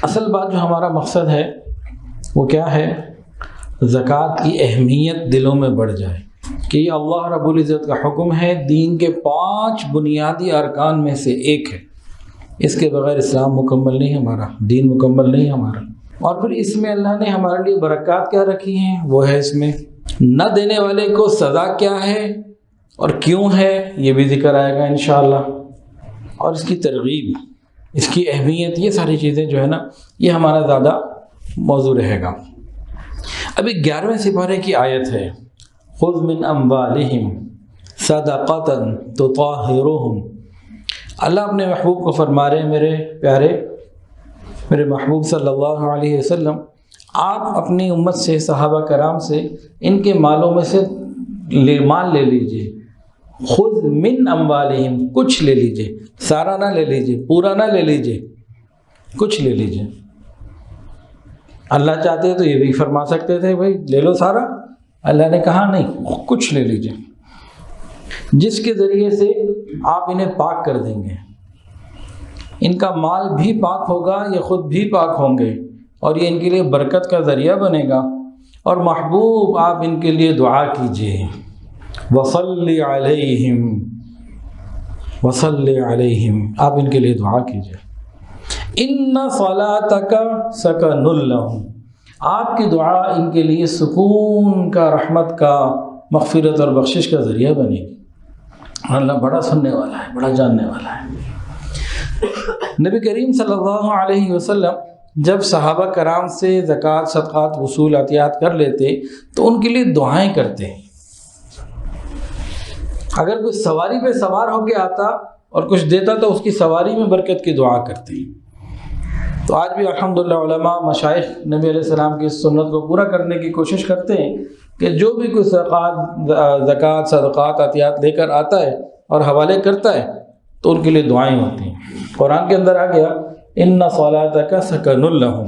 اصل بات جو ہمارا مقصد ہے وہ کیا ہے؟ زکوٰۃ کی اہمیت دلوں میں بڑھ جائے کہ یہ اللہ رب العزت کا حکم ہے، دین کے 5 بنیادی ارکان میں سے ایک ہے، اس کے بغیر اسلام مکمل نہیں، ہمارا دین مکمل نہیں ہمارا۔ اور پھر اس میں اللہ نے ہمارے لیے برکات کیا رکھی ہیں، وہ ہے اس میں نہ دینے والے کو سزا کیا ہے اور کیوں ہے، یہ بھی ذکر آئے گا انشاءاللہ، اور اس کی ترغیب، اس کی اہمیت، یہ ساری چیزیں جو ہے نا یہ ہمارا زیادہ موضوع رہے گا۔ ابھی 11ویں سپارے کی آیت ہے، خذ من اموالہم صدقۃ تطہرہم۔ اللہ اپنے محبوب کو فرما رہے ہیں، میرے پیارے، میرے محبوب صلی اللہ علیہ وسلم، آپ اپنی امت سے، صحابہ کرام سے ان کے مالوں میں سے مال لے لیجئے۔ خذ من اموالہم، کچھ لے لیجئے، سارا نہ لے لیجئے، پورا نہ لے لیجئے، کچھ لے لیجئے۔ اللہ چاہتے تو یہ بھی فرما سکتے تھے بھائی لے لو سارا، اللہ نے کہا نہیں، کچھ لے لیجئے، جس کے ذریعے سے آپ انہیں پاک کر دیں گے، ان کا مال بھی پاک ہوگا، یہ خود بھی پاک ہوں گے، اور یہ ان کے لیے برکت کا ذریعہ بنے گا۔ اور محبوب آپ ان کے لیے دعا کیجئے، وصلی علیہم، وصلی علیہم، آپ ان کے لیے دعا کیجئے۔ ان صلاتک سکن لہم، آپ کی دعا ان کے لیے سکون کا، رحمت کا، مغفرت اور بخشش کا ذریعہ بنے گی۔ اللہ بڑا سننے والا ہے، بڑا جاننے والا ہے۔ نبی کریم صلی اللہ علیہ وسلم جب صحابہ کرام سے زکوٰۃ، صدقات، وصول، عطیات کر لیتے تو ان کے لیے دعائیں کرتے ہیں۔ اگر کوئی سواری پہ سوار ہو کے آتا اور کچھ دیتا تو اس کی سواری میں برکت کی دعا کرتے ہیں۔ تو آج بھی الحمدللہ علماء، مشائخ نبی علیہ السلام کی اس سنت کو پورا کرنے کی کوشش کرتے ہیں کہ جو بھی کوئی زکوٰۃ، صدقات، عطیات لے کر آتا ہے اور حوالے کرتا ہے تو ان کے لیے دعائیں ہوتی ہیں۔ قرآن کے اندر آ گیا ان صلاتک سکن لہم،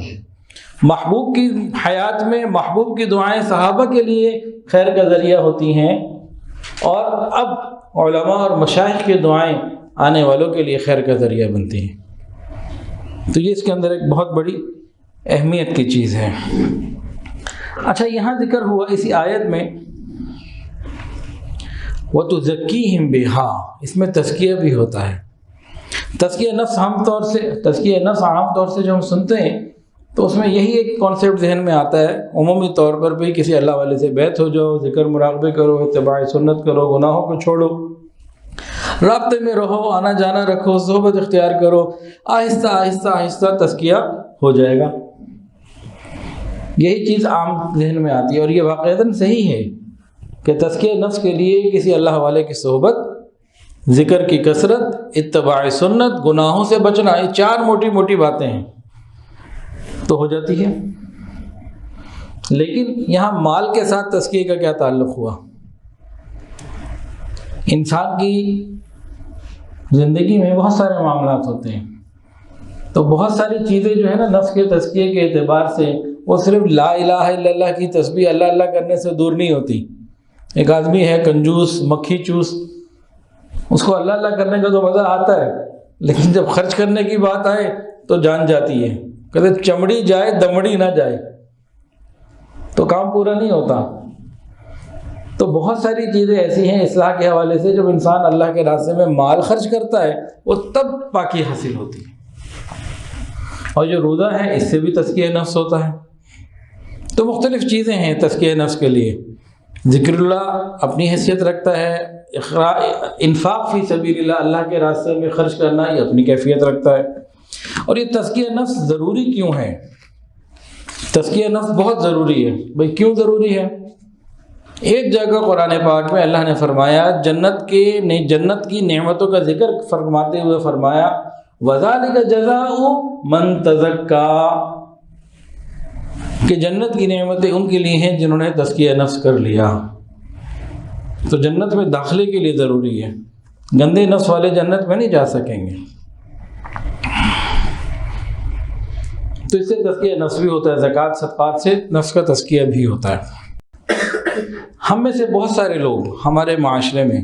محبوب کی حیات میں محبوب کی دعائیں صحابہ کے لیے خیر کا ذریعہ ہوتی ہیں، اور اب علماء اور مشائخ کی دعائیں آنے والوں کے لیے خیر کا ذریعہ بنتی ہیں۔ تو یہ اس کے اندر ایک بہت بڑی اہمیت کی چیز ہے۔ اچھا، یہاں ذکر ہوا اسی آیت میں وَتُزَكِّيهِمْ بِهَا، اس میں تزکیہ بھی ہوتا ہے۔ تزکیہ نفس عام طور سے جو ہم سنتے ہیں تو اس میں یہی ایک کانسیپٹ ذہن میں آتا ہے عمومی طور پر، بھی کسی اللہ والے سے بیعت ہو جاؤ، ذکر مراقبے کرو، اتباع سنت کرو، گناہوں کو چھوڑو، رابطے میں رہو، آنا جانا رکھو، صحبت اختیار کرو، آہستہ آہستہ آہستہ تزکیہ ہو جائے گا۔ یہی چیز عام ذہن میں آتی ہے، اور یہ واقعتاً صحیح ہے کہ تزکیہ نفس کے لیے کسی اللہ والے کی صحبت، ذکر کی کثرت، اتباع سنت، گناہوں سے بچنا، یہ 4 موٹی موٹی باتیں ہیں تو ہو جاتی ہے۔ لیکن یہاں مال کے ساتھ تزکیہ کا کیا تعلق ہوا؟ انسان کی زندگی میں بہت سارے معاملات ہوتے ہیں، تو بہت ساری چیزیں جو ہے نا نفس کے تزکیے کے اعتبار سے وہ صرف لا الہ الا اللہ کی تسبیح اللہ اللہ کرنے سے دور نہیں ہوتی۔ ایک آدمی ہے کنجوس، مکھی چوس، اس کو اللہ اللہ کرنے کا تو مزہ آتا ہے، لیکن جب خرچ کرنے کی بات آئے تو جان جاتی ہے، کہتے چمڑی جائے دمڑی نہ جائے، تو کام پورا نہیں ہوتا۔ تو بہت ساری چیزیں ایسی ہیں اصلاح کے حوالے سے، جب انسان اللہ کے راستے میں مال خرچ کرتا ہے وہ تب پاکی حاصل ہوتی ہے۔ اور جو روزہ ہے اس سے بھی تزکیہ نفس ہوتا ہے۔ تو مختلف چیزیں ہیں تزکیہ نفس کے لیے۔ ذکر اللہ اپنی حیثیت رکھتا ہے، انفاق فی سبیل اللہ، اللہ کے راستے میں خرچ کرنا، یہ اپنی کیفیت رکھتا ہے۔ اور یہ تزکیہ نفس ضروری کیوں ہے؟ تزکیہ نفس بہت ضروری ہے۔ بھئی کیوں ضروری ہے؟ ایک جگہ قرآن پاک میں اللہ نے فرمایا، جنت کی نعمتوں کا ذکر فرماتے ہوئے فرمایا وَذَلِكَ جَزَاءُ مَن تَزَكَّىٰ، کہ جنت کی نعمتیں ان کے لیے ہیں جنہوں نے تزکیہ نفس کر لیا۔ تو جنت میں داخلے کے لیے ضروری ہے، گندے نفس والے جنت میں نہیں جا سکیں گے۔ تو اس سے تزکیہ نفس بھی ہوتا ہے، زکوٰۃ صدقات سے نفس کا تزکیہ بھی ہوتا ہے۔ ہم میں سے بہت سارے لوگ ہمارے معاشرے میں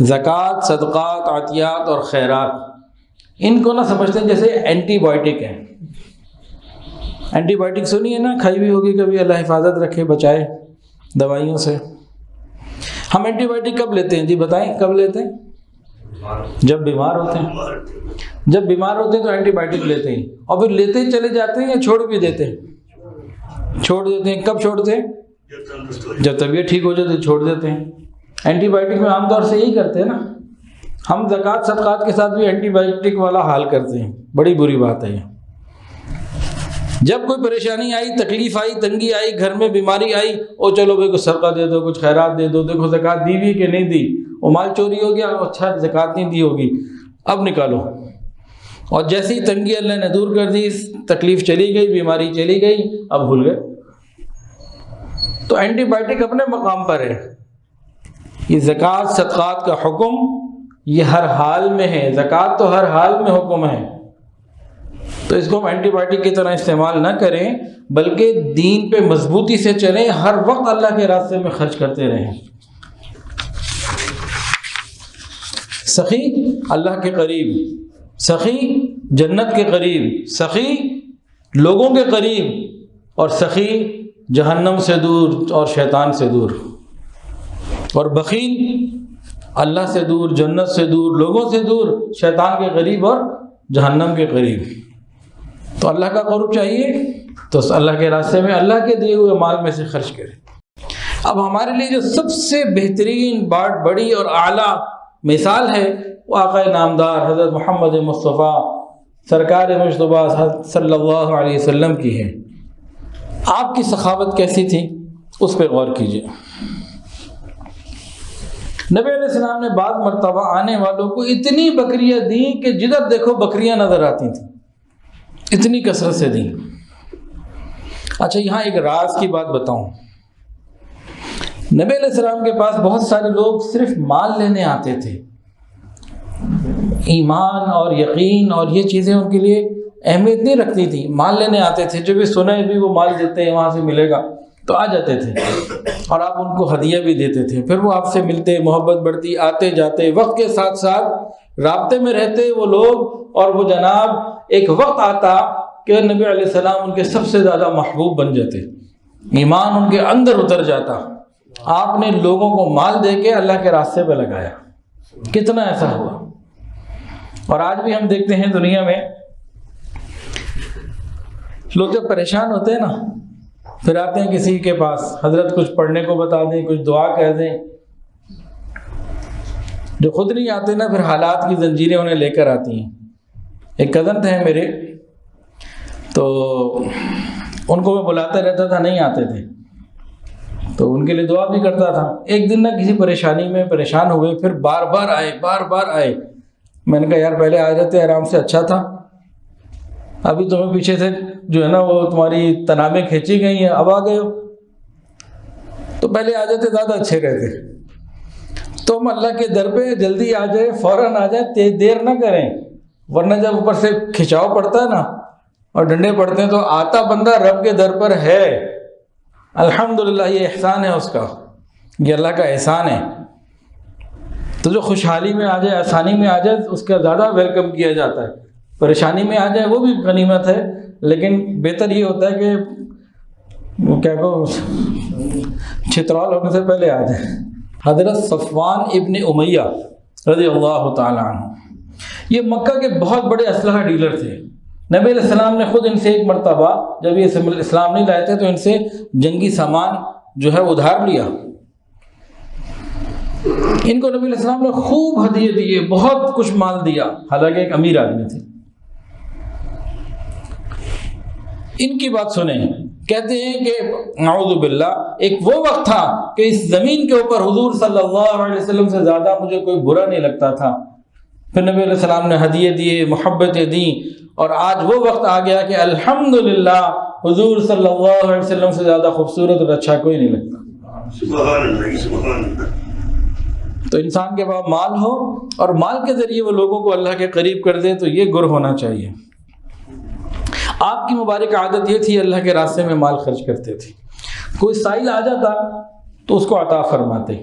زکوٰۃ، صدقات، عطیات اور خیرات ان کو نہ سمجھتے ہیں جیسے اینٹی بائیوٹک ہیں، اینٹی بائیوٹک سنی ہے نا، کھائی بھی ہوگی کبھی، اللہ حفاظت رکھے بچائے دوائیوں سے۔ ہم اینٹی بائیوٹک کب لیتے ہیں جی بتائیں، کب لیتے ہیں؟ جب بیمار ہوتے ہیں۔ جب بیمار ہوتے ہیں تو اینٹی بائیوٹک لیتے ہیں، اور پھر لیتے ہی چلے جاتے ہیں یا چھوڑ بھی دیتے ہیں؟ چھوڑ دیتے ہیں۔ کب چھوڑتے ہیں؟ جب طبیعت ٹھیک ہو جاتی چھوڑ دیتے ہیں۔ اینٹی بائیوٹک میں عام طور سے یہی کرتے ہیں نا، ہم زکوٰۃ صدقات کے ساتھ بھی اینٹی بائیوٹک والا حال کرتے ہیں، بڑی بری بات ہے یہ۔ جب کوئی پریشانی آئی، تکلیف آئی، تنگی آئی، گھر میں بیماری آئی، او چلو بھائی کچھ صدقہ دے دو، کچھ خیرات دے دو، دیکھو زکوٰۃ دی بھی کہ نہیں دی، وہ مال چوری ہو گیا، اچھا زکوٰۃ نہیں دی ہوگی، اب نکالو۔ اور جیسی ہی تنگی اللہ نے دور کر دی، تکلیف چلی گئی، بیماری چلی گئی، اب بھول گئے۔ تو اینٹی بائیوٹک اپنے مقام پر ہے، یہ زکوٰۃ صدقات کا حکم یہ ہر حال میں ہے، زکوٰۃ تو ہر حال میں حکم ہے، تو اس کو ہم اینٹی بائیوٹک کی طرح استعمال نہ کریں، بلکہ دین پہ مضبوطی سے چلیں، ہر وقت اللہ کے راستے میں خرچ کرتے رہیں۔ سخی اللہ کے قریب، سخی جنت کے قریب، سخی لوگوں کے قریب، اور سخی جہنم سے دور اور شیطان سے دور، اور بخیل اللہ سے دور، جنت سے دور، لوگوں سے دور، شیطان کے قریب اور جہنم کے قریب۔ تو اللہ کا قرب چاہیے تو اللہ کے راستے میں اللہ کے دیے ہوئے مال میں سے خرچ کریں۔ اب ہمارے لیے جو سب سے بہترین بڑی اور اعلیٰ مثال ہے وہ آقا نامدار حضرت محمد مصطفیٰ سرکار مجتبیٰ صلی اللہ علیہ وسلم کی ہے۔ آپ کی سخاوت کیسی تھی اس پہ غور کیجیے۔ نبی علیہ السلام نے بعض مرتبہ آنے والوں کو اتنی بکریاں دیں کہ جدھر دیکھو بکریاں نظر آتی تھیں، اتنی کثرت سے دیں۔ اچھا یہاں ایک راز کی بات بتاؤں، نبی علیہ السلام کے پاس بہت سارے لوگ صرف مال لینے آتے تھے، ایمان اور یقین اور یہ چیزیں ان کے لیے اہمیت نہیں رکھتی تھی، مال لینے آتے تھے، جو بھی سنے بھی وہ مال دیتے ہیں وہاں سے ملے گا تو آ جاتے تھے، اور آپ ان کو ہدیہ بھی دیتے تھے، پھر وہ آپ سے ملتے، محبت بڑھتی، آتے جاتے، وقت کے ساتھ ساتھ رابطے میں رہتے وہ لوگ، اور وہ جناب ایک وقت آتا کہ نبی علیہ السلام ان کے سب سے زیادہ محبوب بن جاتے، ایمان ان کے اندر اتر جاتا۔ آپ نے لوگوں کو مال دے کے اللہ کے راستے پہ لگایا، کتنا ایسا ہوا۔ اور آج بھی ہم دیکھتے ہیں دنیا میں لوگ جب پریشان ہوتے ہیں نا، پھر آتے ہیں کسی کے پاس، حضرت کچھ پڑھنے کو بتا دیں، کچھ دعا کہہ دیں، جو خود نہیں آتے نا پھر حالات کی زنجیریں انہیں لے کر آتی ہیں۔ ایک کزن تھے میرے، تو ان کو میں بلاتا رہتا تھا، نہیں آتے تھے، تو ان کے لیے دعا بھی کرتا تھا۔ ایک دن نہ کسی پریشانی میں پریشان ہوئے، پھر بار بار آئے۔ میں نے کہا یار پہلے آ جاتے آرام سے، اچھا تھا، ابھی تمہیں پیچھے سے جو ہے نا وہ تمہاری تنابیں کھینچی گئی ہیں، اب آ گئے ہو، تو پہلے آ جاتے زیادہ اچھے رہتے۔ تم اللہ کے در پہ جلدی آ جائے، فوراً آ جائے، دیر نہ کریں، ورنہ جب اوپر سے کھچاؤ پڑتا ہے نا اور ڈنڈے پڑتے ہیں تو آتا بندہ رب کے در پر ہے، الحمدللہ یہ احسان ہے اس کا، یہ اللہ کا احسان ہے۔ تو جو خوشحالی میں آ جائے، آسانی میں آ جائے، اس کا زیادہ ویلکم کیا جاتا ہے۔ پریشانی میں آ جائے وہ بھی غنیمت ہے، لیکن بہتر یہ ہوتا ہے کہ وہ کیا کہو چھترال ہونے سے پہلے آ جائے۔ حضرت صفوان ابن امیہ رضی اللہ تعالیٰ عنہ، یہ مکہ کے بہت بڑے اسلحہ ڈیلر تھے۔ نبی علیہ السلام نے خود ان سے ایک مرتبہ جب یہ اسلام نہیں لائے تھے تو ان سے جنگی سامان جو ہے ادھار لیا۔ ان کو نبی علیہ السلام نے خوب ہدیے دیے، بہت کچھ مال دیا، حالانکہ ایک امیر آدمی تھے۔ ان کی بات سنیں، کہتے ہیں کہ نعوذ باللہ ایک وہ وقت تھا کہ اس زمین کے اوپر حضور صلی اللہ علیہ وسلم سے زیادہ مجھے کوئی برا نہیں لگتا تھا۔ پھر نبی علیہ السلام نے ہدیے دیے، محبتیں دیں، اور آج وہ وقت آ گیا کہ الحمدللہ حضور صلی اللہ علیہ وسلم سے زیادہ خوبصورت اور اچھا کوئی نہیں لگتا۔ سبحان اللہ، سبحان اللہ۔ تو انسان کے پاس مال ہو اور مال کے ذریعے وہ لوگوں کو اللہ کے قریب کر دے تو یہ گر ہونا چاہیے۔ آپ کی مبارک عادت یہ تھی اللہ کے راستے میں مال خرچ کرتے تھے۔ کوئی سائل آ جاتا تو اس کو عطا فرماتے،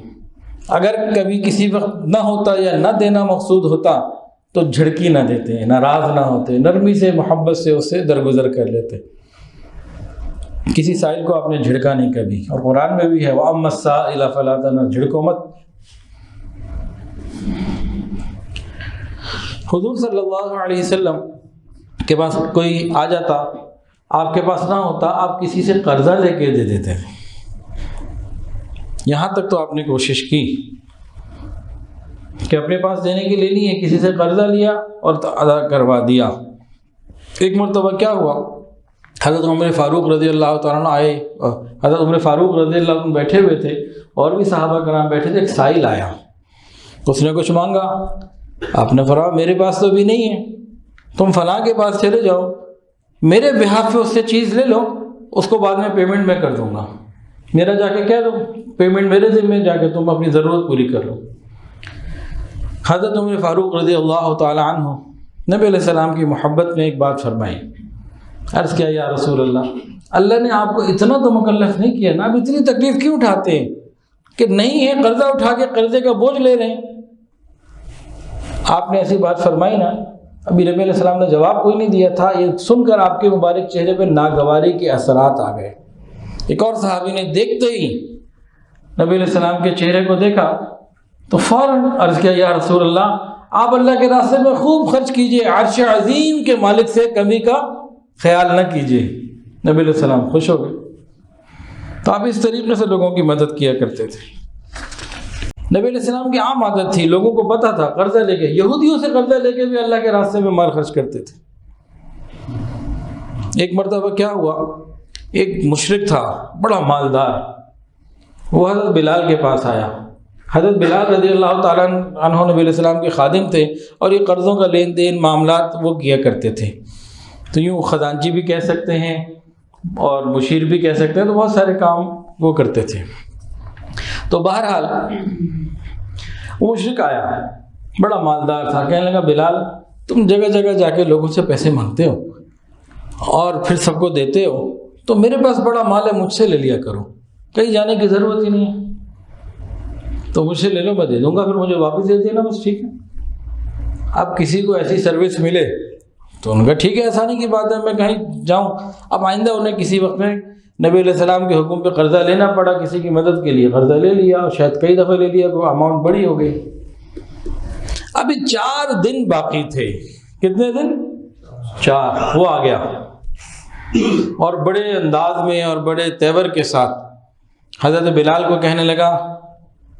اگر کبھی کسی وقت نہ ہوتا یا نہ دینا مقصود ہوتا تو جھڑکی نہ دیتے، ناراض نہ ہوتے، نرمی سے محبت سے اس سے درگزر کر لیتے۔ کسی سائل کو آپ نے جھڑکا نہیں کبھی، اور قرآن میں بھی ہے وَأَمَّا السَّائِلَ فَلَا تَنْهَرْ، جھڑکو مت۔ حضور صلی اللہ علیہ وسلم کے پاس کوئی آ جاتا، آپ کے پاس نہ ہوتا، آپ کسی سے قرضہ لے کے دے دیتے تھے۔ یہاں تک تو آپ نے کوشش کی کہ اپنے پاس دینے کے لیے نہیں ہے، کسی سے قرضہ لیا اور ادا کروا دیا۔ ایک مرتبہ کیا ہوا، حضرت عمر فاروق رضی اللہ تعالیٰ عنہ آئے، حضرت عمر فاروق رضی اللہ عنہ بیٹھے ہوئے تھے اور بھی صحابہ کرام بیٹھے تھے۔ ایک سائل آیا، اس نے کچھ مانگا، آپ نے فرمایا میرے پاس تو بھی نہیں ہے، تم فلاں کے پاس چلے جاؤ، میرے بہاف پہ اس سے چیز لے لو، اس کو بعد میں پیمنٹ میں کر دوں گا، میرا جا کے کہہ دو پیمنٹ میرے ذمہ، جا کے تم اپنی ضرورت پوری کر لو۔ حضرت عمر فاروق رضی اللہ تعالیٰ عنہ نبی علیہ السلام کی محبت میں ایک بات فرمائی، عرض کیا یا رسول اللہ نے آپ کو اتنا تو مکلف نہیں کیا نا، آپ اتنی تکلیف کیوں اٹھاتے ہیں کہ نہیں ہے قرضہ اٹھا کے قرضے کا بوجھ لے رہے ہیں؟ آپ نے ایسی بات فرمائی نا، ابھی نبی علیہ السلام نے جواب کوئی نہیں دیا تھا، یہ سن کر آپ کے مبارک چہرے پہ ناگواری کے اثرات آ گئے۔ ایک اور صحابی نے دیکھتے ہی نبی علیہ السلام کے چہرے کو دیکھا تو فوراً عرض کیا یا رسول اللہ آپ اللہ کے راستے میں خوب خرچ کیجئے، عرش عظیم کے مالک سے کمی کا خیال نہ کیجئے۔ نبی علیہ السلام خوش ہو گئے۔ تو آپ اس طریقے سے لوگوں کی مدد کیا کرتے تھے۔ نبی علیہ السلام کی عام عادت تھی، لوگوں کو پتہ تھا قرضہ لے کے، یہودیوں سے قرضہ لے کے بھی اللہ کے راستے میں مال خرچ کرتے تھے۔ ایک مرتبہ کیا ہوا، ایک مشرک تھا بڑا مالدار، وہ حضرت بلال کے پاس آیا۔ حضرت بلال رضی اللہ تعالیٰ عنہ نبی علیہ السلام کے خادم تھے اور یہ قرضوں کا لین دین معاملات وہ کیا کرتے تھے، تو یوں خزانچی بھی کہہ سکتے ہیں اور مشیر بھی کہہ سکتے ہیں، تو بہت سارے کام وہ کرتے تھے۔ تو بہرحال وہ مشرک آیا، بڑا مالدار تھا، کہنے لگا بلال تم جگہ جگہ جا کے لوگوں سے پیسے مانگتے ہو اور پھر سب کو دیتے ہو، تو میرے پاس بڑا مال ہے، مجھ سے لے لیا کرو، کہیں جانے کی ضرورت ہی نہیں ہے، تو مجھ سے لے لو، میں دے دوں گا، پھر مجھے واپس دے دینا، بس ٹھیک ہے۔ اب کسی کو ایسی سروس ملے تو ان کا ٹھیک ہے، آسانی کی بات ہے، میں کہیں جاؤں۔ اب آئندہ انہیں کسی وقت میں نبی علیہ السلام کے حکم پہ قرضہ لینا پڑا، کسی کی مدد کے لیے قرضہ لے لیا، اور شاید کئی دفعہ لے لیا، کوئی اماؤنٹ بڑی ہو گئی۔ ابھی 4 دن باقی تھے، کتنے دن؟ 4۔ وہ آ گیا اور بڑے انداز میں اور بڑے تیور کے ساتھ حضرت بلال کو کہنے لگا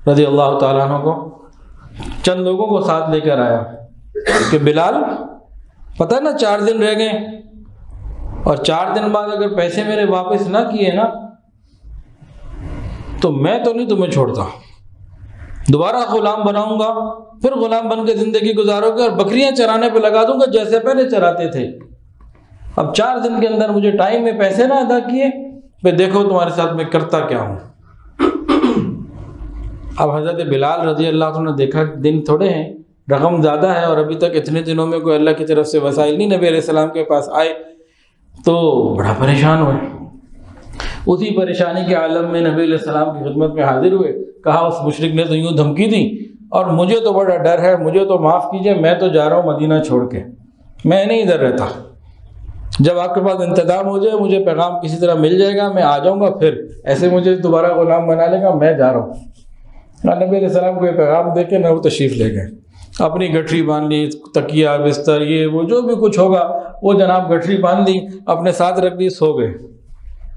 رضی اللہ تعالیٰ عنہ کو، چند لوگوں کو ساتھ لے کر آیا کہ بلال پتہ نا 4 دن رہ گئے، اور 4 دن بعد اگر پیسے میرے واپس نہ کیے نا تو میں تو نہیں تمہیں چھوڑتا، دوبارہ غلام بناؤں گا، پھر غلام بن کے زندگی گزارو گے اور بکریاں چرانے پہ لگا دوں گا جیسے پہلے چراتے تھے۔ اب 4 دن کے اندر مجھے ٹائم میں پیسے نہ ادا کیے، پھر دیکھو تمہارے ساتھ میں کرتا کیا ہوں۔ اب حضرت بلال رضی اللہ عنہ نے دیکھا دن تھوڑے ہیں، رقم زیادہ ہے، اور ابھی تک اتنے دنوں میں کوئی اللہ کی طرف سے وسائل نہیں نبی علیہ السلام کے پاس آئے، تو بڑا پریشان ہوئے۔ اسی پریشانی کے عالم میں نبی علیہ السلام کی خدمت میں حاضر ہوئے، کہا اس مشرک نے تو یوں دھمکی دی اور مجھے تو بڑا ڈر ہے، مجھے تو معاف کیجئے، میں تو جا رہا ہوں مدینہ چھوڑ کے، میں نہیں ادھر رہتا، جب آپ کے پاس انتظام ہو جائے مجھے پیغام کسی طرح مل جائے گا، میں آ جاؤں گا، پھر ایسے مجھے دوبارہ غلام بنا لے گا، میں جا رہا ہوں۔ نبی علیہ السلام کو یہ پیغام دے کے نہ وہ تشریف لے گئے، اپنی گٹھری باندھ لی، تکیہ بستر یہ وہ جو بھی کچھ ہوگا وہ جناب گٹھری باندھ لی، اپنے ساتھ رکھ دی، سو گئے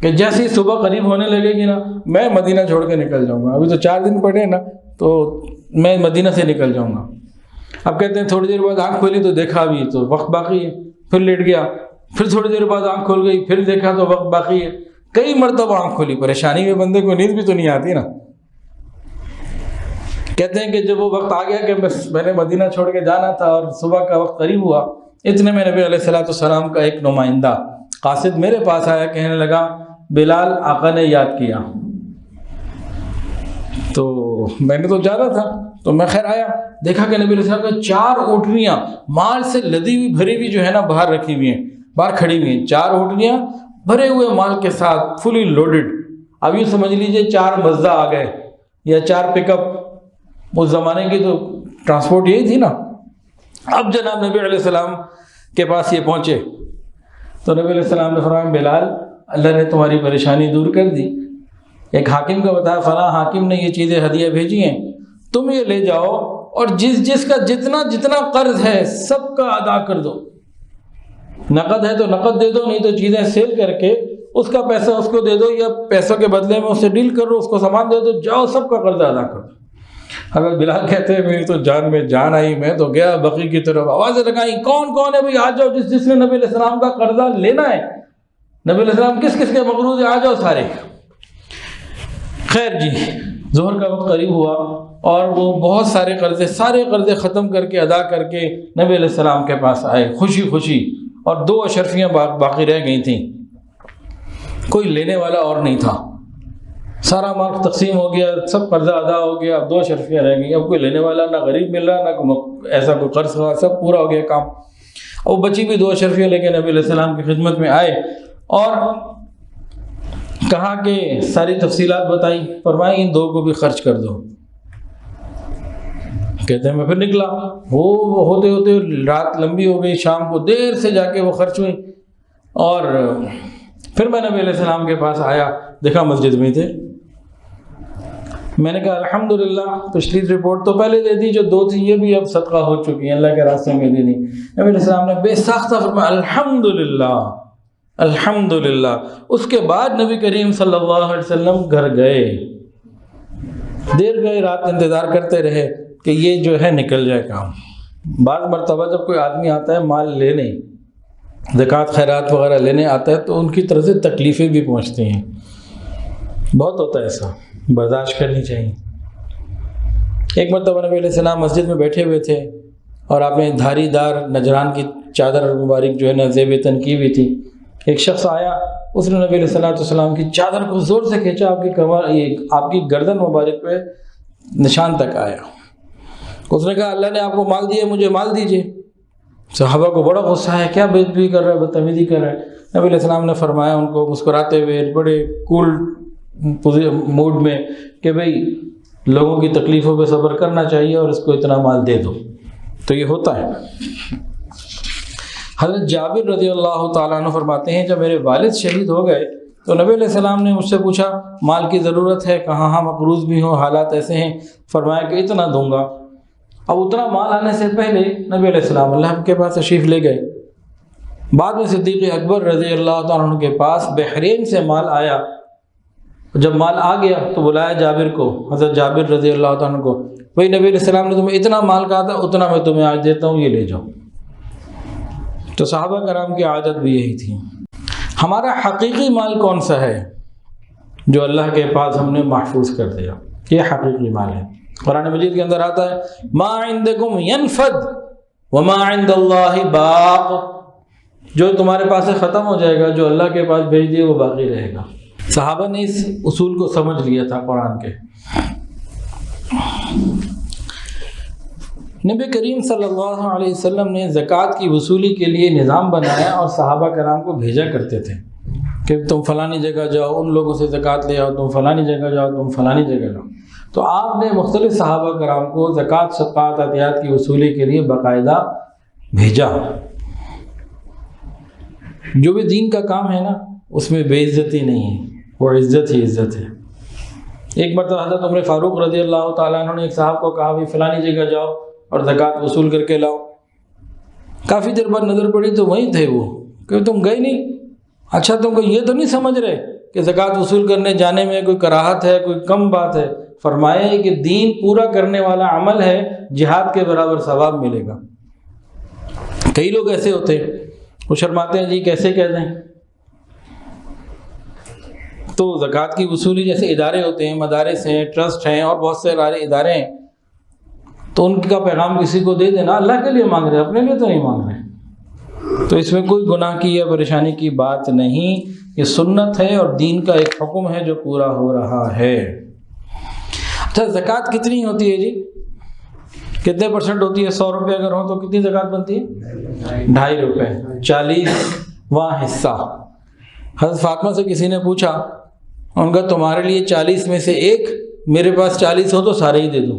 کہ جیسے ہی صبح قریب ہونے لگے گی نا میں مدینہ چھوڑ کے نکل جاؤں گا، ابھی تو 4 دن پڑے نا تو میں مدینہ سے نکل جاؤں گا۔ اب کہتے ہیں تھوڑی دیر بعد آنکھ کھولی تو دیکھا بھی تو وقت باقی ہے، پھر لیٹ گیا، پھر تھوڑی دیر بعد آنکھ کھول گئی، پھر دیکھا تو وقت باقی ہے، کئی مرتبہ آنکھ کھولی۔ پریشانی میں بندے کو نیند بھی تو نہیں آتی نا۔ کہتے ہیں کہ جب وہ وقت آ گیا کہ میں نے مدینہ چھوڑ کے جانا تھا اور صبح کا وقت قریب ہوا، اتنے میں نبی علیہ السلام کا ایک نمائندہ قاصد میرے پاس آیا، کہنے لگا بلال آقا نے یاد کیا۔ تو میں نے تو جانا تھا، تو میں خیر آیا، دیکھا کہ نبی علیہ السلام نے 4 اونٹنیاں مال سے لدی ہوئی بھری ہوئی جو ہے نا باہر رکھی ہوئی ہیں، باہر کھڑی ہوئی ہیں، 4 اونٹنیاں بھرے ہوئے مال کے ساتھ فلی لوڈڈ۔ اب یوں سمجھ لیجئے 4 مزدہ آ گئے یا 4 پک اپ، اس زمانے کی تو ٹرانسپورٹ یہی تھی نا۔ اب جناب نبی علیہ السلام کے پاس یہ پہنچے تو نبی علیہ السلام نے فرمایا بلال اللہ نے تمہاری پریشانی دور کر دی۔ ایک حاکم کو بتایا فلاں حاکم نے یہ چیزیں ہدیہ بھیجی ہیں، تم یہ لے جاؤ اور جس کا جتنا قرض ہے سب کا ادا کر دو، نقد ہے تو نقد دے دو، نہیں تو چیزیں سیل کر کے اس کا پیسہ اس کو دے دو، یا پیسوں کے بدلے میں اس سے ڈیل کرو، اس کو سامان دے دو، جاؤ سب کا قرض ادا کر دو۔ حضرت بلال کہتے ہیں میری تو جان میں جان آئی، میں تو گیا بقی کی طرف، آوازیں لگائیں کون ہے بھائی، آ جاؤ جس نے نبی علیہ السلام کا قرضہ لینا ہے، نبی علیہ السلام کس کے مقروض ہیں، آ جاؤ سارے۔ خیر جی، ظہر کا وقت قریب ہوا اور وہ بہت سارے قرضے ختم کر کے ادا کر کے نبی علیہ السلام کے پاس آئے خوشی، اور 2 اشرفیاں باقی رہ گئی تھیں، کوئی لینے والا اور نہیں تھا، سارا مال تقسیم ہو گیا، سب قرضہ ادا ہو گیا، اب 2 اشرفیاں رہ گئی، اب کوئی لینے والا نہ غریب مل رہا نہ ایسا کوئی قرض ہوا، سب پورا ہو گیا کام۔ اور بچی بھی 2 اشرفیاں لے کے نبی علیہ السلام کی خدمت میں آئے اور کہا کہ ساری تفصیلات بتائی، فرمائی ان 2 کو بھی خرچ کر دو۔ کہتے ہیں میں پھر نکلا، وہ ہوتے رات لمبی ہو گئی، شام کو دیر سے جا کے وہ خرچ ہوئی، اور پھر میں نبی علیہ السلام کے پاس آیا، دیکھا مسجد میں تھے۔ میں نے کہا الحمدللہ، پچھلی رپورٹ تو پہلے دے دی، جو 2 تھی یہ بھی اب صدقہ ہو چکی ہیں، اللہ کے راستے میں دے دی۔ نبی علیہ السلام نے بے ساختہ فرمایا الحمدللہ الحمدللہ۔ اس کے بعد نبی کریم صلی اللہ علیہ وسلم گھر گئے، دیر گئے، رات انتظار کرتے رہے کہ یہ جو ہے نکل جائے کام۔ بعض مرتبہ جب کوئی آدمی آتا ہے مال لینے، زکوٰۃ خیرات وغیرہ لینے آتا ہے تو ان کی طرف سے تکلیفیں بھی پہنچتی ہیں، بہت ہوتا ہے ایسا، برداشت کرنی چاہیے۔ ایک مرتبہ نبی علیہ السلام مسجد میں بیٹھے ہوئے تھے اور آپ نے دھاری دار نجران کی چادر مبارک جو ہے نا زیب تن کی ہوئی تھی، ایک شخص آیا، اس نے نبی علیہ السلام کی چادر کو زور سے کھینچا، آپ کی گردن مبارک پہ نشان تک آیا۔ اس نے کہا اللہ نے آپ کو مال دیا، مجھے مال دیجیے۔ صحابہ کو بڑا غصہ ہے، کیا بے ادبی کر رہا ہے، بدتمیزی کر رہا ہے۔ نبی علیہ السلام نے فرمایا ان کو مسکراتے ہوئے بڑے کول موڈ میں کہ بھئی لوگوں کی تکلیفوں پہ صبر کرنا چاہیے اور اس کو اتنا مال دے دو، تو یہ ہوتا ہے۔ حضرت جابر رضی اللہ تعالیٰ عنہ فرماتے ہیں جب میرے والد شہید ہو گئے تو نبی علیہ السلام نے مجھ سے پوچھا مال کی ضرورت ہے، کہاں ہاں مقروض بھی ہوں، حالات ایسے ہیں، فرمایا کہ اتنا دوں گا۔ اب اتنا مال آنے سے پہلے نبی علیہ السلام اللہ کے پاس تشریف لے گئے۔ بعد میں صدیق اکبر رضی اللہ تعالیٰ عنہ کے پاس بحرین سے مال آیا، جب مال آ گیا تو بلایا جابر کو، حضرت جابر رضی اللہ تعالیٰ عنہ کو، وہی نبی علیہ السلام نے تمہیں اتنا مال کہا تھا، اتنا میں تمہیں آج دیتا ہوں، یہ لے جاؤ۔ تو صحابہ کرام کی عادت بھی یہی تھی۔ ہمارا حقیقی مال کون سا ہے؟ جو اللہ کے پاس ہم نے محفوظ کر دیا، یہ حقیقی مال ہے۔ قرآن مجید کے اندر آتا ہے ما عندکم ینفد وما عند اللہ باق، جو تمہارے پاس سے ختم ہو جائے گا، جو اللہ کے پاس بھیج دیے وہ باقی رہے گا۔ صحابہ نے اس اصول کو سمجھ لیا تھا قرآن کے۔ نبی کریم صلی اللہ علیہ وسلم نے زکوٰۃ کی وصولی کے لیے نظام بنایا اور صحابہ کرام کو بھیجا کرتے تھے کہ تم فلانی جگہ جاؤ، ان لوگوں سے زکوٰۃ لے آؤ، تم فلانی جگہ جاؤ، تم فلانی جگہ جاؤ۔ تو آپ نے مختلف صحابہ کرام کو زکوٰۃ، صدقات، عطیات کی وصولی کے لیے باقاعدہ بھیجا۔ جو بھی دین کا کام ہے نا اس میں بے عزتی نہیں ہے، وہ عزت ہی عزت ہے۔ ایک مرتبہ حضرت عمر فاروق رضی اللہ تعالیٰ عنہ نے ایک صاحب کو کہا بھی فلانی جگہ جاؤ اور زکوٰۃ وصول کر کے لاؤ۔ کافی دیر بعد نظر پڑی تو وہیں تھے وہ، کہ تم گئے نہیں؟ اچھا تم کو یہ تو نہیں سمجھ رہے کہ زکوٰۃ وصول کرنے جانے میں کوئی کراہت ہے، کوئی کم بات ہے؟ فرمایا کہ دین پورا کرنے والا عمل ہے، جہاد کے برابر ثواب ملے گا۔ کئی لوگ ایسے ہوتے ہیں، وہ شرماتے ہیں جی کیسے کہہ دیں۔ تو زکوٰۃ کی وصولی جیسے ادارے ہوتے ہیں، مدارس ہیں، ٹرسٹ ہیں اور بہت سارے ادارے ہیں، تو ان کا پیغام کسی کو دے دینا، اللہ کے لیے مانگ رہے، اپنے لیے تو نہیں مانگ رہے، تو اس میں کوئی گناہ کی یا پریشانی کی بات نہیں۔ یہ سنت ہے اور دین کا ایک حکم ہے جو پورا ہو رہا ہے۔ اچھا زکوٰۃ کتنی ہوتی ہے جی؟ کتنے % ہوتی ہے؟ 100 روپے اگر ہو تو کتنی زکوٰۃ بنتی ہے؟ 2.5 روپے، 40واں حصہ۔ حضرت فاطمہ سے کسی نے پوچھا، ان کا تمہارے لیے 40 میں سے 1، میرے پاس 40 ہو تو سارے ہی دے دوں۔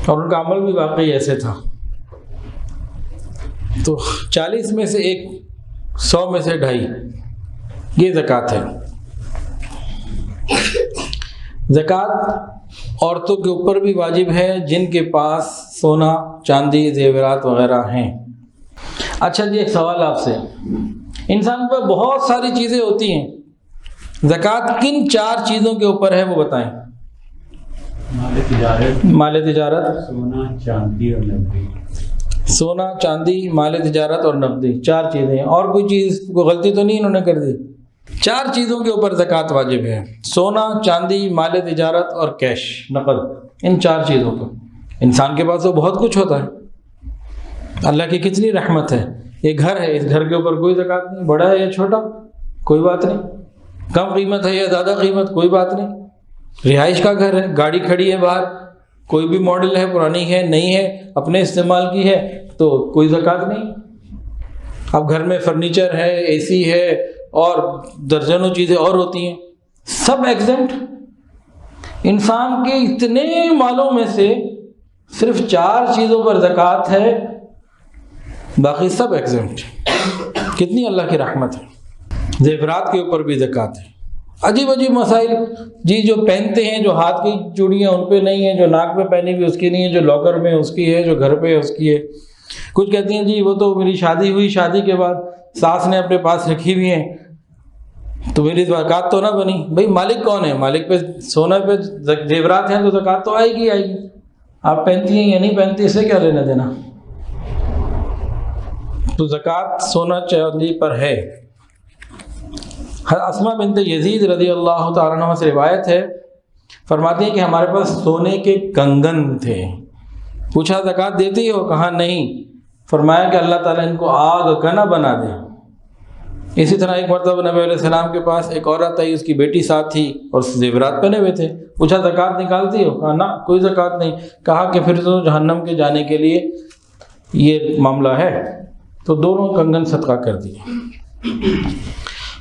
اور ان کا عمل بھی واقعی ایسے تھا۔ تو 40 میں سے 1، 100 میں سے 2.5، یہ زکوٰۃ ہے۔ زکوٰۃ عورتوں کے اوپر بھی واجب ہے جن کے پاس سونا چاندی زیورات وغیرہ ہیں۔ اچھا جی، ایک سوال آپ سے، انسان پر بہت ساری چیزیں ہوتی ہیں، زکوٰۃ کن 4 چیزوں کے اوپر ہے وہ بتائیں؟ مال تجارت، سونا چاندی، مال تجارت اور نقدی، 4 چیزیں۔ اور کوئی چیز، کوئی غلطی تو نہیں انہوں نے کر دی؟ 4 چیزوں کے اوپر زکوٰۃ واجب ہے، سونا چاندی، مال تجارت اور کیش نقد، ان 4 چیزوں پر۔ انسان کے پاس تو بہت کچھ ہوتا ہے، اللہ کی کتنی رحمت ہے، یہ گھر ہے، اس گھر کے اوپر کوئی زکوٰۃ نہیں، بڑا ہے یا چھوٹا کوئی بات نہیں، کم قیمت ہے یا زیادہ قیمت کوئی بات نہیں، رہائش کا گھر ہے، گاڑی کھڑی ہے باہر، کوئی بھی ماڈل ہے، پرانی ہے نئی ہے، اپنے استعمال کی ہے تو کوئی زکوٰۃ نہیں۔ اب گھر میں فرنیچر ہے، اے سی ہے اور درجنوں چیزیں اور ہوتی ہیں، سب ایگزمپٹ۔ انسان کے اتنے مالوں میں سے صرف 4 چیزوں پر زکوٰۃ ہے، باقی سب ایگزمپٹ۔ کتنی اللہ کی رحمت ہے۔ زیورات کے اوپر بھی زکوٰۃ ہے۔ عجیب عجیب مسائل جی، جو پہنتے ہیں، جو ہاتھ کی چوڑیاں ان پہ نہیں ہیں، جو ناک پہ پہنی ہوئی اس کی نہیں ہے، جو لاکر میں اس کی ہے، جو گھر پہ اس کی ہے۔ کچھ کہتی ہیں جی وہ تو میری شادی ہوئی، شادی کے بعد ساس نے اپنے پاس رکھی ہوئی ہیں تو میری زکوٰۃ تو نہ بنی۔ بھئی مالک کون ہے؟ مالک پہ سونا پہ زیورات ہیں تو زکوٰۃ تو آئے گی آئے گی، آپ پہنتی ہیں یا نہیں پہنتی اس سے کیا لینا دینا؟ تو زکوٰۃ سونا چاندی پر ہے۔ اسماء بنت یزید رضی اللہ تعالیٰ عنہ سے روایت ہے، فرماتی ہیں کہ ہمارے پاس سونے کے کنگن تھے، پوچھا زکوٰۃ دیتی ہو؟ کہا نہیں، فرمایا کہ اللہ تعالیٰ ان کو آگ کا نہ بنا دے۔ اسی طرح ایک مرتبہ نبی علیہ السلام کے پاس ایک عورت آئی، اس کی بیٹی ساتھ تھی اور زیورات پہنے ہوئے تھے، پوچھا زکوٰۃ نکالتی ہو؟ کہا نہ کوئی زکوٰۃ نہیں۔ کہا کہ پھر تو جہنم کے جانے کے لیے یہ معاملہ ہے، تو دونوں کنگن صدقہ کر دیے۔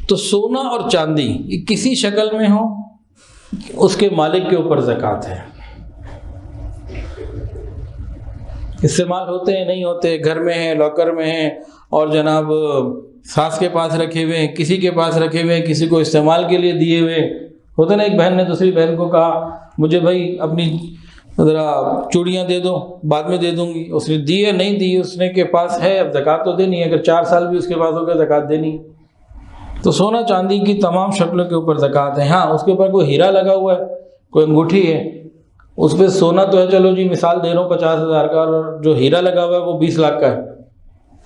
تو سونا اور چاندی یہ کسی شکل میں ہو، اس کے مالک کے اوپر زکوٰۃ ہے۔ استعمال ہوتے ہیں نہیں ہوتے، گھر میں ہیں، لاکر میں ہیں، اور جناب ساس کے پاس رکھے ہوئے ہیں، کسی کے پاس رکھے ہوئے ہیں، کسی کو استعمال کے لیے دیے ہوئے ہوتے نا۔ ایک بہن نے دوسری بہن کو کہا مجھے بھائی اپنی ذرا چوڑیاں دے دو، بعد میں دے دوں گی، اس نے دی ہے نہیں دی، اس نے کے پاس ہے، اب زکوٰۃ تو دینی ہے، اگر 4 سال بھی اس کے پاس ہوگا زکوٰۃ دینی ہے۔ تو سونا چاندی کی تمام شکلوں کے اوپر زکوٰۃ ہے۔ ہاں اس کے اوپر کوئی ہیرا لگا ہوا ہے، کوئی انگوٹھی ہے، اس پہ سونا تو ہے، چلو جی مثال دے رہا ہوں 50,000 کا، اور جو ہیرا لگا ہوا ہے وہ 20 لاکھ کا ہے،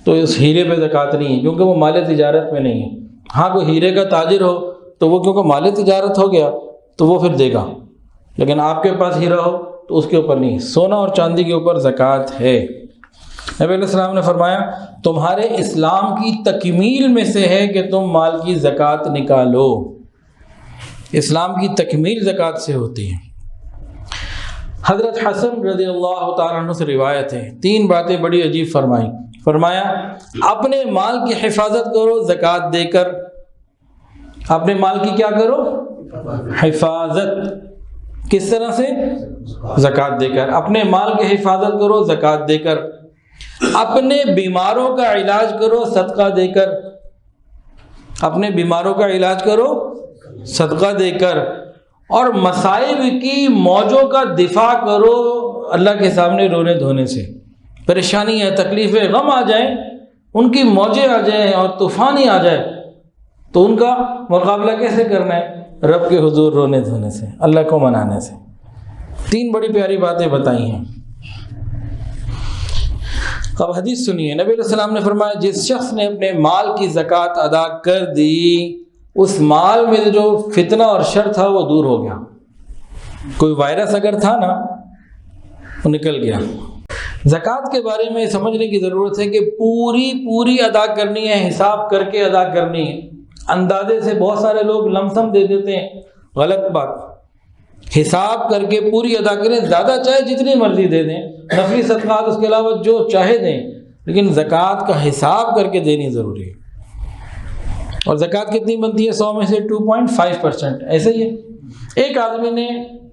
تو اس ہیرے پہ زکوٰۃ نہیں ہے کیونکہ وہ مال تجارت میں نہیں ہے۔ ہاں کوئی ہیرے کا تاجر ہو تو وہ کیونکہ مال تجارت ہو گیا تو وہ پھر دے گا، لیکن آپ کے پاس ہیرا ہو تو اس کے اوپر نہیں۔ سونا اور چاندی کے اوپر زکوٰۃ ہے۔ نبی علیہ السلام نے فرمایا تمہارے اسلام کی تکمیل میں سے ہے کہ تم مال کی زکوٰۃ نکالو۔ اسلام کی تکمیل زکوٰۃ سے ہوتی ہے۔ حضرت حسن رضی اللہ تعالیٰ عنہ سے روایت ہے، 3 باتیں بڑی عجیب فرمائیں۔ فرمایا اپنے مال کی حفاظت کرو زکوٰۃ دے کر۔ اپنے مال کی کیا کرو؟ حفاظت۔ کس طرح سے؟ زکوٰۃ دے کر۔ اپنے مال کی حفاظت کرو زکوٰۃ دے کر۔ اپنے بیماروں کا علاج کرو صدقہ دے کر۔ اپنے بیماروں کا علاج کرو صدقہ دے کر۔ اور مصائب کی موجوں کا دفاع کرو اللہ کے سامنے رونے دھونے سے۔ پریشانی ہے، تکلیفیں، غم آ جائیں، ان کی موجیں آ جائیں اور طوفان ہی آ جائے تو ان کا مقابلہ کیسے کرنا ہے؟ رب کے حضور رونے دھونے سے، اللہ کو منانے سے۔ 3 بڑی پیاری باتیں بتائی ہیں۔ اب حدیث سنیے، نبی علیہ السلام نے فرمایا جس شخص نے اپنے مال کی زکوٰۃ ادا کر دی، اس مال میں جو فتنہ اور شر تھا وہ دور ہو گیا۔ کوئی وائرس اگر تھا نا وہ نکل گیا۔ زکوٰۃ کے بارے میں سمجھنے کی ضرورت ہے کہ پوری ادا کرنی ہے، حساب کر کے ادا کرنی ہے۔ اندازے سے بہت سارے لوگ لمسم دے دیتے ہیں، غلط بات۔ حساب کر کے پوری ادا کریں، زیادہ چاہے جتنی مرضی دے دیں، نفلی صدقات اس کے علاوہ جو چاہے دیں، لیکن زکوٰۃ کا حساب کر کے دینی ضروری ہے۔ اور زکوٰۃ کتنی بنتی ہے؟ 100 میں سے 2.5%، ایسے ہی ہے۔ ایک آدمی نے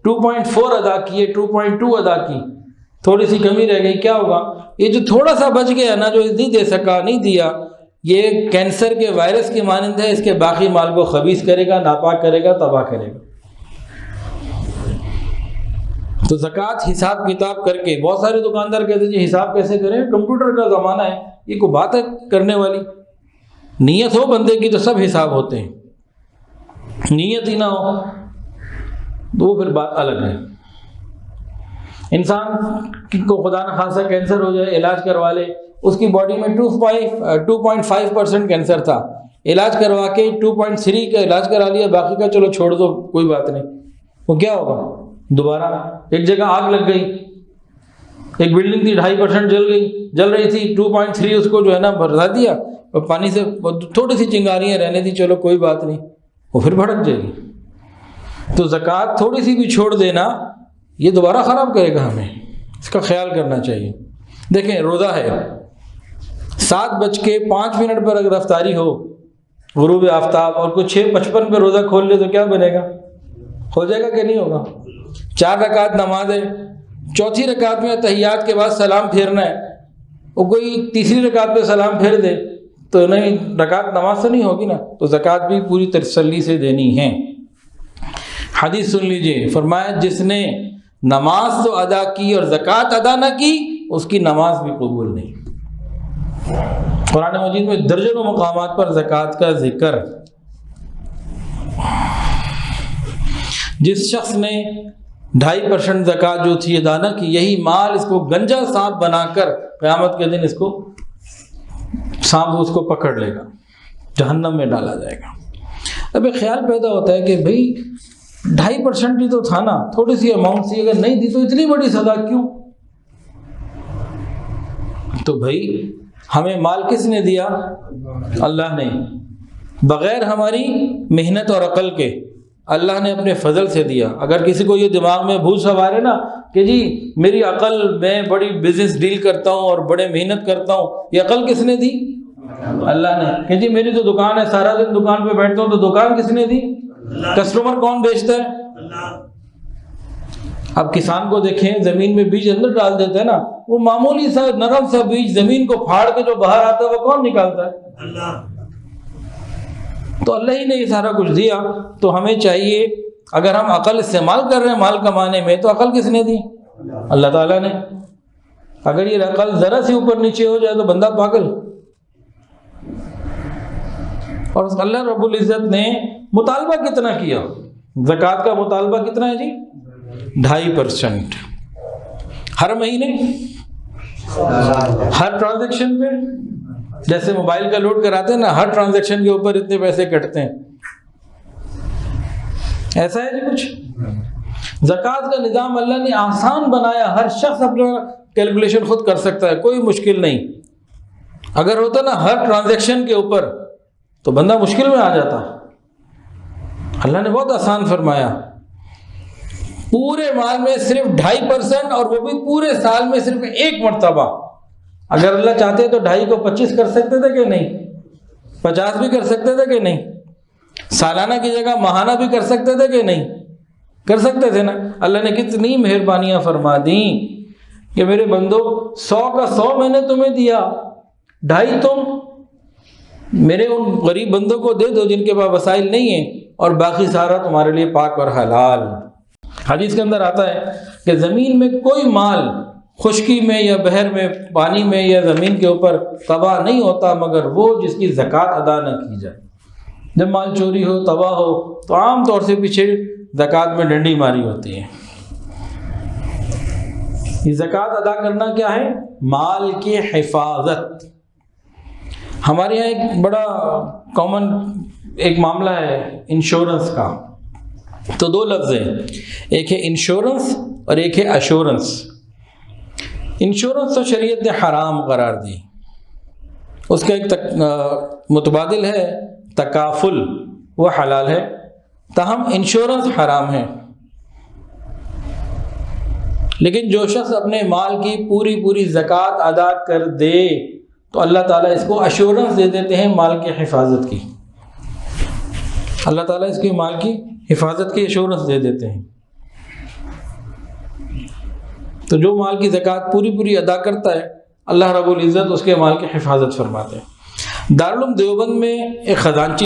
2.4 ادا کیے، 2.2 ادا کی، تھوڑی سی کمی رہ گئی، کیا ہوگا؟ یہ جو تھوڑا سا بچ گیا نا، جو نہیں دے سکا، نہیں دیا، یہ کینسر کے وائرس کی مانند ہے، اس کے باقی مال کو خبیث کرے گا، ناپاک کرے گا، تباہ کرے گا۔ تو زکوٰۃ حساب کتاب کر کے، بہت سارے دکاندار کہتے ہیں جی حساب کیسے کریں، کمپیوٹر کا زمانہ ہے، یہ کوئی بات ہے کرنے والی؟ نیت ہو بندے کی تو سب حساب ہوتے ہیں، نیت ہی نہ ہو تو وہ پھر بات الگ ہے۔ انسان کو خدا نخواستہ کینسر ہو جائے، علاج کروا لے، اس کی باڈی میں 2.5% کینسر تھا، علاج کروا کے 2.3 کا علاج کرا لیا، باقی کا چلو چھوڑ دو کوئی بات نہیں، وہ کیا ہوگا؟ دوبارہ ایک جگہ آگ لگ گئی، ایک بلڈنگ تھی 2.5% جل رہی تھی، 2.3 اس کو جو ہے نا بھرا دیا، اور پانی سے تھوڑی سی چنگاریاں رہنے تھی، چلو کوئی بات نہیں، وہ پھر بھڑک جائے گی۔ تو زکوٰۃ تھوڑی سی بھی چھوڑ دینا یہ دوبارہ خراب کرے گا، ہمیں اس کا خیال کرنا چاہیے۔ دیکھیں روزہ ہے، 7:05 پر اگر افطاری ہو غروب آفتاب اور کوئی 6:55 پہ روزہ کھول لے تو کیا بنے گا؟ ہو جائے گا کہ نہیں ہوگا؟ 4 رکعت نماز ہے، چوتھی رکعت میں تحیات کے بعد سلام پھیرنا ہے، وہ کوئی تیسری رکعت پہ سلام پھیر دے تو نہیں، رکعت نماز سے نہیں ہوگی نا، تو زکوٰۃ بھی پوری تسلی سے دینی ہے۔ حدیث سن لیجئے، فرمایا جس نے نماز تو ادا کی اور زکوٰۃ ادا نہ کی، اس کی نماز بھی قبول نہیں۔ قرآن مجید میں درجنوں مقامات پر زکوٰۃ کا ذکر۔ جس شخص نے 2.5% زکوٰۃ جو تھی ادا نہ کی، یہی مال اس کو گنجا سانپ بنا کر قیامت کے دن اس کو سانپ اس کو پکڑ لے گا، جہنم میں ڈالا جائے گا۔ اب ایک خیال پیدا ہوتا ہے کہ بھئی 2.5% ہی تو تھا نا، تھوڑی سی اماؤنٹ سی، اگر نہیں دی تو اتنی بڑی سزا کیوں؟ تو بھائی ہمیں مال کس نے دیا؟ اللہ نے، بغیر ہماری محنت اور عقل کے اللہ نے اپنے فضل سے دیا۔ اگر کسی کو یہ دماغ میں بھوت سوار ہے نا کہ جی میری عقل، میں بڑی بزنس ڈیل کرتا ہوں اور بڑے محنت کرتا ہوں، یہ عقل کس نے دی؟ اللہ نے۔ کہ جی میری تو دکان ہے، سارا دن دکان پہ بیٹھتا ہوں، تو دکان کس نے دی؟ کسٹمر کون بیچتا ہے؟ اب کسان کو دیکھیں، زمین میں بیج اندر ڈال دیتا ہے نا، وہ معمولی سا نرم سا بیج زمین کو پھاڑ کے جو باہر آتا ہے وہ کون نکالتا ہے؟ اللہ۔ تو اللہ ہی نے یہ سارا کچھ دیا، تو ہمیں چاہیے اگر ہم عقل استعمال کر رہے ہیں مال کمانے میں، تو عقل کس نے دی؟ اللہ تعالیٰ نے۔ اگر یہ عقل ذرا سی اوپر نیچے ہو جائے تو بندہ پاگل۔ اور اللہ رب العزت نے مطالبہ کتنا کیا؟ زکوٰۃ کا مطالبہ کتنا ہے جی؟ 2.5%۔ ہر مہینے، ہر ٹرانزیکشن پہ، جیسے موبائل کا لوڈ کراتے ہیں نا، ہر ٹرانزیکشن کے اوپر اتنے پیسے کٹتے ہیں، ایسا ہے جی کچھ؟ زکوٰۃ کا نظام اللہ نے آسان بنایا، ہر شخص اپنا کیلکولیشن خود کر سکتا ہے، کوئی مشکل نہیں۔ اگر ہوتا نا ہر ٹرانزیکشن کے اوپر تو بندہ مشکل میں آ جاتا۔ اللہ نے بہت آسان فرمایا، پورے مال میں صرف 2.5%، اور وہ بھی پورے سال میں صرف 1 مرتبہ۔ اگر اللہ چاہتے تو 2.5 کو 25 کر سکتے تھے کہ نہیں؟ 50 بھی کر سکتے تھے کہ نہیں؟ سالانہ کی جگہ ماہانہ بھی کر سکتے تھے کہ نہیں؟ کر سکتے تھے نا۔ اللہ نے کتنی مہربانیاں فرما دیں کہ میرے بندو 100 کا 100 میں نے تمہیں دیا، 2.5 تم میرے ان غریب بندوں کو دے دو جن کے پاس وسائل نہیں ہیں، اور باقی سارا تمہارے لیے پاک اور حلال۔ حدیث کے اندر آتا ہے کہ زمین میں کوئی مال خشکی میں یا بحر میں، پانی میں یا زمین کے اوپر تباہ نہیں ہوتا مگر وہ جس کی زکوٰۃ ادا نہ کی جائے۔ جب مال چوری ہو، تباہ ہو، تو عام طور سے پیچھے زکوٰۃ میں ڈنڈی ماری ہوتی ہے۔ یہ زکوٰۃ ادا کرنا کیا ہے؟ مال کی حفاظت۔ ہمارے یہاں ایک بڑا کامن ایک معاملہ ہے انشورنس کا۔ تو 2 لفظ ہیں، ایک ہے انشورنس اور ایک ہے ایشورنس۔ انشورنس تو شریعت نے حرام قرار دی، اس کا ایک متبادل ہے تکافل، وہ حلال ہے، تاہم انشورنس حرام ہے۔ لیکن جو شخص اپنے مال کی پوری زکوٰۃ ادا کر دے تو اللہ تعالیٰ اس کو ایشورنس دے دیتے ہیں مال کی حفاظت کی۔ اللہ تعالیٰ اس کے مال کی حفاظت کی ایشورنس دے دیتے ہیں۔ تو جو مال کی زکوٰۃ پوری ادا کرتا ہے، اللہ رب العزت اس کے مال کی حفاظت فرماتے ہیں۔ دارالعلوم دیوبند میں ایک خزانچی